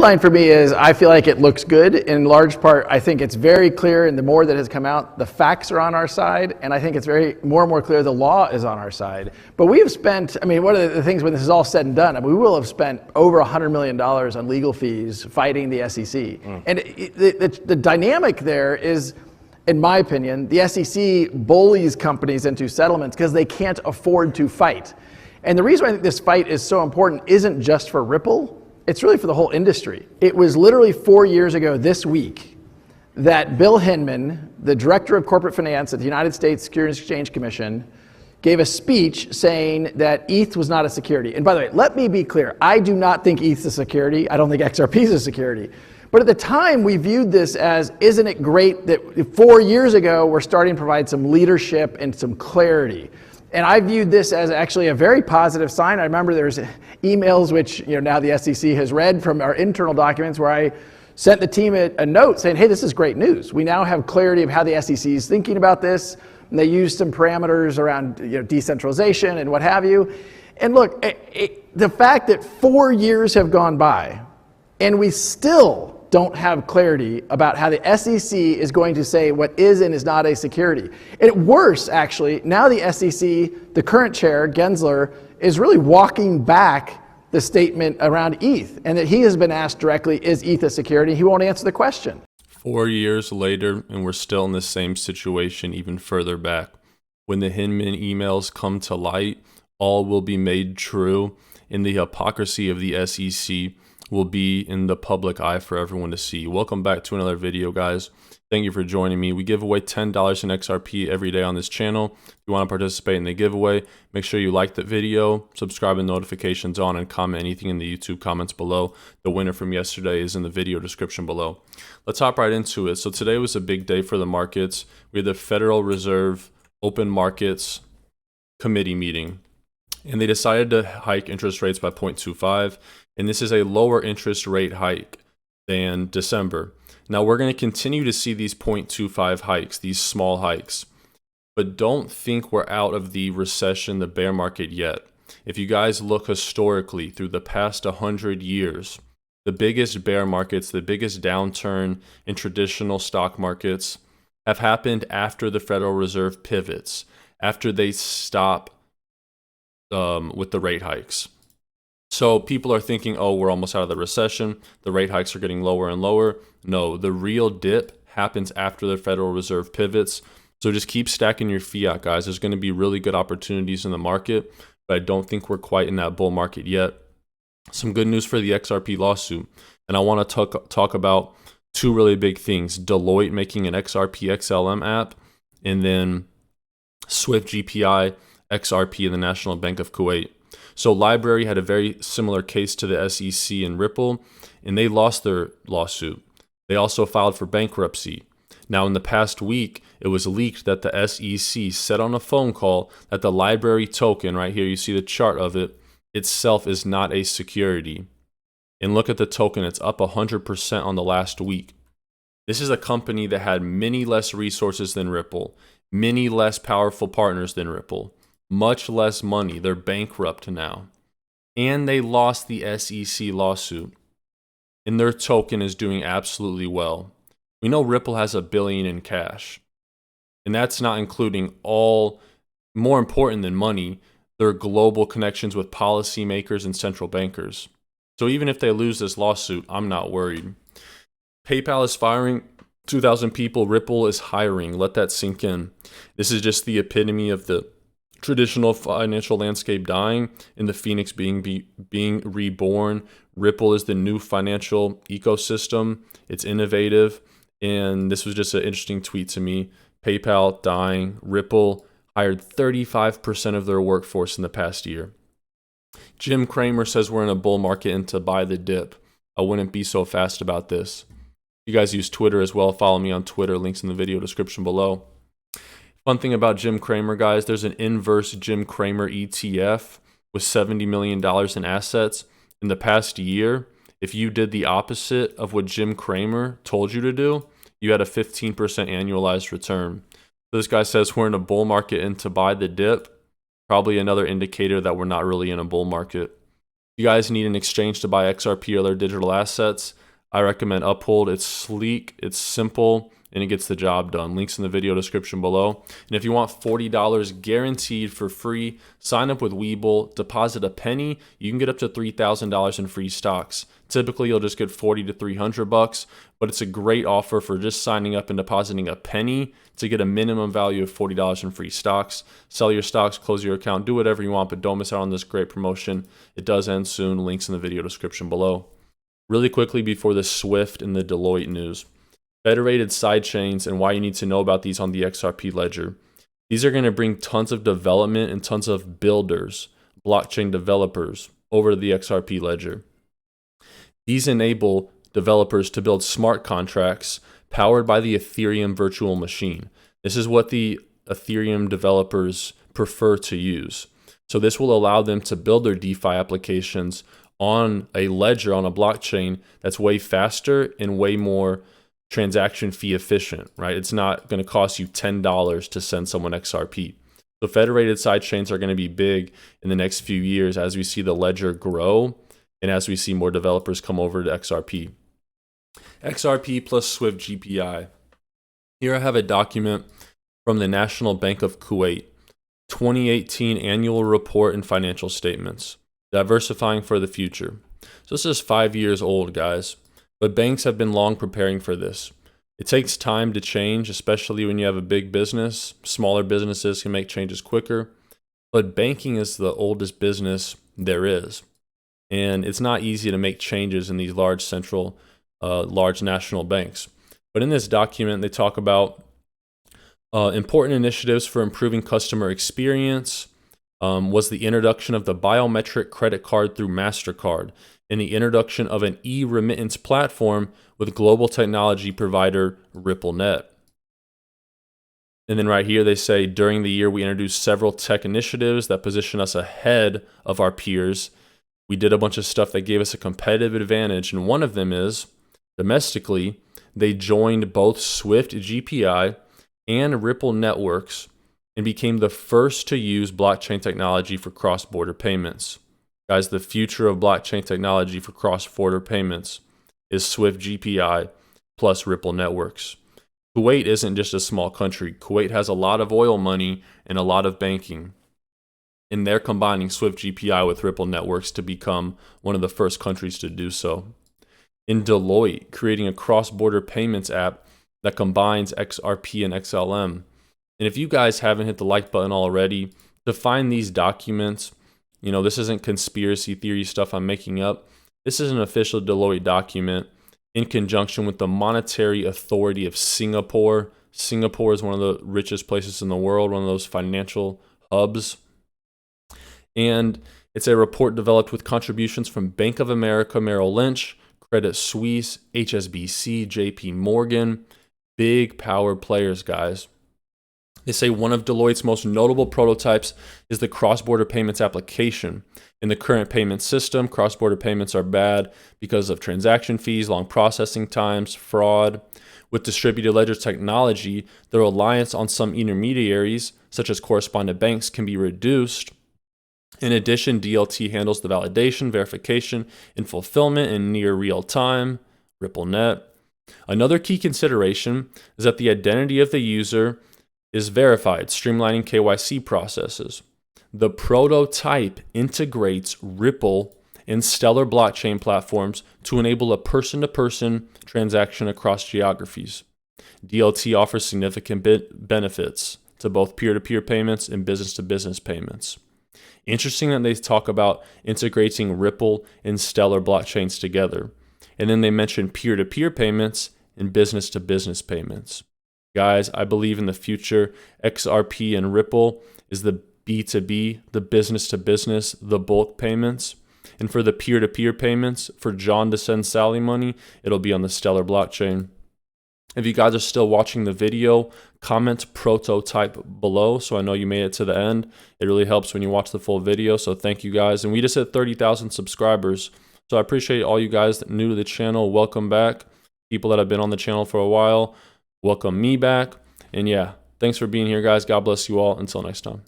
Line for me is I feel like it looks good. In large part, I think it's very clear, and the more that has come out, the facts are on our side, and I think it's more and more clear the law is on our side. But we have spent, one of the things when this is all said and done, we will have spent over $100 million on legal fees fighting the SEC. And the dynamic there is, in my opinion, the SEC bullies companies into settlements because they can't afford to fight. And the reason I think this fight is so important isn't just for Ripple. It's really for the whole industry. It was literally 4 years ago this week that Bill Hinman, the director of corporate finance at the United States Securities and Exchange Commission, gave a speech saying that ETH was not a security. And by the way, let me be clear. I do not think ETH is a security. I don't think XRP is a security. But at the time, we viewed this as, isn't it great that 4 years ago, we're starting to provide some leadership and some clarity. And I viewed this as actually a very positive sign. I remember there's emails which now the SEC has read from our internal documents where I sent the team a note saying, hey, this is great news. We now have clarity of how the SEC is thinking about this. And they used some parameters around decentralization and what have you. And look, the fact that 4 years have gone by and we still don't have clarity about how the SEC is going to say what is and is not a security. And worse, actually, now the SEC, the current chair, Gensler, is really walking back the statement around ETH, and that he has been asked directly, is ETH a security? He won't answer the question. 4 years later, and we're still in the same situation even further back. When the Hinman emails come to light, all will be made true, and the hypocrisy of the SEC will be in the public eye for everyone to see. Welcome back to another video, guys. Thank you for joining me. We give away $10 in XRP every day on this channel. If you want to participate in the giveaway, make sure you like the video, subscribe and notifications on, and comment anything in the YouTube comments below. The winner from yesterday is in the video description below. Let's hop right into it. So today was a big day for the markets. We had the Federal Reserve Open Markets Committee meeting, and they decided to hike interest rates by 0.25. And this is a lower interest rate hike than December. Now we're going to continue to see these 0.25 hikes, these small hikes, but don't think we're out of the recession, the bear market yet. If you guys look historically through the past 100 years, the biggest bear markets, the biggest downturn in traditional stock markets have happened after the Federal Reserve pivots, after they stop with the rate hikes. So people are thinking, oh, we're almost out of the recession. The rate hikes are getting lower and lower. No, the real dip happens after the Federal Reserve pivots. So just keep stacking your fiat, guys. There's going to be really good opportunities in the market, but I don't think we're quite in that bull market yet. Some good news for the XRP lawsuit. And I want to talk about two really big things. Deloitte making an XRP XLM app, and then Swift GPI XRP in the National Bank of Kuwait. So Library had a very similar case to the SEC and Ripple, and they lost their lawsuit. They also filed for bankruptcy. Now, in the past week, it was leaked that the SEC said on a phone call that the Library token, right here, you see the chart of it, itself is not a security. And look at the token, it's up 100% on the last week. This is a company that had many less resources than Ripple, many less powerful partners than Ripple, much less money. They're bankrupt now. And they lost the SEC lawsuit. And their token is doing absolutely well. We know Ripple has $1 billion in cash. And that's not including all, more important than money, their global connections with policymakers and central bankers. So even if they lose this lawsuit, I'm not worried. PayPal is firing 2,000 people. Ripple is hiring. Let that sink in. This is just the epitome of the traditional financial landscape dying and the phoenix being reborn. Ripple is the new financial ecosystem. It's innovative. And this was just an interesting tweet to me. PayPal dying. Ripple hired 35% of their workforce in the past year. Jim Cramer says we're in a bull market and to buy the dip. I wouldn't be so fast about this. You guys use Twitter as well. Follow me on Twitter. Links in the video description below. Fun thing about Jim Cramer, guys, there's an inverse Jim Cramer ETF with $70 million in assets. In the past year, if you did the opposite of what Jim Cramer told you to do, you had a 15% annualized return. So this guy says we're in a bull market and to buy the dip, probably another indicator that we're not really in a bull market. If you guys need an exchange to buy XRP or other digital assets, I recommend Uphold. It's sleek, it's simple, and it gets the job done. Links in the video description below. And if you want $40 guaranteed for free, sign up with Webull, deposit a penny, you can get up to $3,000 in free stocks. Typically, you'll just get $40 to $300, but it's a great offer for just signing up and depositing a penny to get a minimum value of $40 in free stocks. Sell your stocks, close your account, do whatever you want, but don't miss out on this great promotion. It does end soon. Links in the video description below. Really quickly before the Swift and the Deloitte news. Federated sidechains and why you need to know about these on the XRP ledger. These are going to bring tons of development and tons of builders, blockchain developers, over to the XRP ledger. These enable developers to build smart contracts powered by the Ethereum virtual machine. This is what the Ethereum developers prefer to use. So this will allow them to build their DeFi applications on a ledger, on a blockchain that's way faster and way more transaction fee efficient, right? It's not going to cost you $10 to send someone XRP. So federated sidechains are going to be big in the next few years as we see the ledger grow and as we see more developers come over to XRP. XRP plus Swift GPI. Here I have a document from the National Bank of Kuwait, 2018 annual report and financial statements, diversifying for the future. So this is 5 years old, guys. But banks have been long preparing for this. It takes time to change, especially when you have a big business. Smaller businesses can make changes quicker. But banking is the oldest business there is. And it's not easy to make changes in these large large national banks. But in this document, they talk about important initiatives for improving customer experience, was the introduction of the biometric credit card through MasterCard, and the introduction of an e-remittance platform with global technology provider RippleNet. And then right here they say, during the year we introduced several tech initiatives that position us ahead of our peers. We did a bunch of stuff that gave us a competitive advantage, and one of them is, domestically, they joined both Swift GPI and Ripple networks and became the first to use blockchain technology for cross-border payments. Guys, the future of blockchain technology for cross-border payments is Swift GPI plus Ripple networks. Kuwait isn't just a small country. Kuwait has a lot of oil money and a lot of banking. And they're combining Swift GPI with Ripple networks to become one of the first countries to do so. In DELOITTE, creating a cross-border payments app that combines XRP and XLM. And if you guys haven't hit the like button already, to find these documents, you know, this isn't conspiracy theory stuff I'm making up. This is an official Deloitte document in conjunction with the Monetary Authority of Singapore. Singapore is one of the richest places in the world, one of those financial hubs. And it's a report developed with contributions from Bank of America, Merrill Lynch, Credit Suisse, HSBC, JP Morgan, big power players, guys. They say one of Deloitte's most notable prototypes is the cross-border payments application. In the current payment system, cross-border payments are bad because of transaction fees, long processing times, fraud. With distributed ledger technology, the reliance on some intermediaries, such as correspondent banks, can be reduced. In addition, DLT handles the validation, verification, and fulfillment in near real time. RippleNet. Another key consideration is that the identity of the user is verified, streamlining KYC processes. The prototype integrates Ripple and Stellar blockchain platforms to enable a person-to-person transaction across geographies. DLT offers significant benefits to both peer-to-peer payments and business-to-business payments. Interesting that they talk about integrating Ripple and Stellar blockchains together. And then they mention peer-to-peer payments and business-to-business payments. Guys, I believe in the future, XRP and Ripple is the B2B, the business-to-business, the bulk payments. And for the peer-to-peer payments, for John to send Sally money, it'll be on the Stellar blockchain. If you guys are still watching the video, comment prototype below so I know you made it to the end. It really helps when you watch the full video, so thank you guys. And we just hit 30,000 subscribers, so I appreciate all you guys that are new to the channel. Welcome back. People that have been on the channel for a while, welcome me back. And yeah, thanks for being here, guys. God bless you all. Until next time.